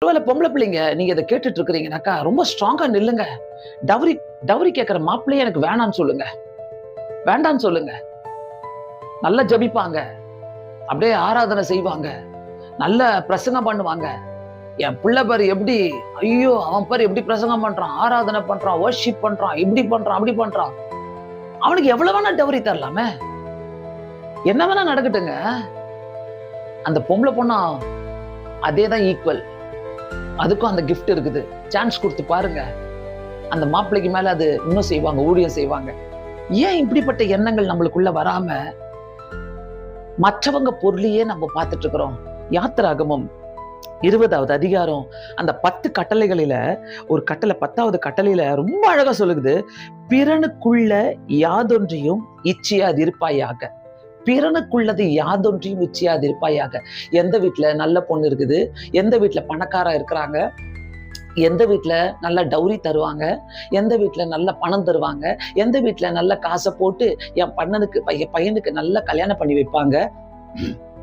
ஒருவேளை பொம்பளை பிள்ளைங்க நீங்க இதை கேட்டுட்டு இருக்கிறீங்கனாக்கா ரொம்ப ஸ்ட்ராங்கா நில்லுங்க. டவுரி டவுரி கேட்கிற மாப்பிள்ளையே எனக்கு வேணான்னு சொல்லுங்க. வேண்டான்னு சொல்லுங்க. நல்லா ஜபிப்பாங்க, அப்படியே ஆராதனை செய்வாங்க, நல்ல பிரசங்கம் பண்ணுவாங்க. என் பிள்ளை பாரு எப்படி, ஐயோ அவன் பாரு எப்படி பிரசங்கம் பண்றான், ஆராதனை பண்றான், வர்ஷிப் பண்றான், இப்படி பண்றான், அப்படி பண்றான். அவனுக்கு எவ்வளவு வேணா டவுரி தரலாமே, என்ன வேணா நடக்கட்டுங்க. அந்த பொம்பளை பொண்ணா அதேதான் ஈக்குவல். அதுக்கும் அந்த கிஃப்ட் இருக்குது. சான்ஸ் கொடுத்து பாருங்க. அந்த மாப்பிள்ளைக்கு மேல அது இன்னும் செய்வாங்க, ஊழியம் செய்வாங்க. ஏன் இப்படிப்பட்ட எண்ணங்கள் நம்மளுக்குள்ள வராம மற்றவங்க பொருளையே நம்ம பார்த்துட்டு இருக்கிறோம்? யாத்திராகமம் 20வது அதிகாரம் அந்த 10 கட்டளைகளில ஒரு கட்டளை, 10வது கட்டளையில ரொம்ப அழகா சொல்லுது, பிறனுக்குள்ள யாதொன்றையும் இச்சையாதிருப்பாயாக. பிறனுக்குள்ளது யாதொன்றையும் இச்சையாதிருப்பாயாக. எந்த வீட்டுல நல்ல பொண்ணு இருக்குது, எந்த வீட்டுல பணக்காரா இருக்கிறாங்க, எந்த வீட்டுல நல்ல டவுரி தருவாங்க, எந்த வீட்டுல நல்ல பணம் தருவாங்க, எந்த வீட்டுல நல்ல காசை போட்டு என் பையனுக்கு நல்ல கல்யாணம் பண்ணி வைப்பாங்க,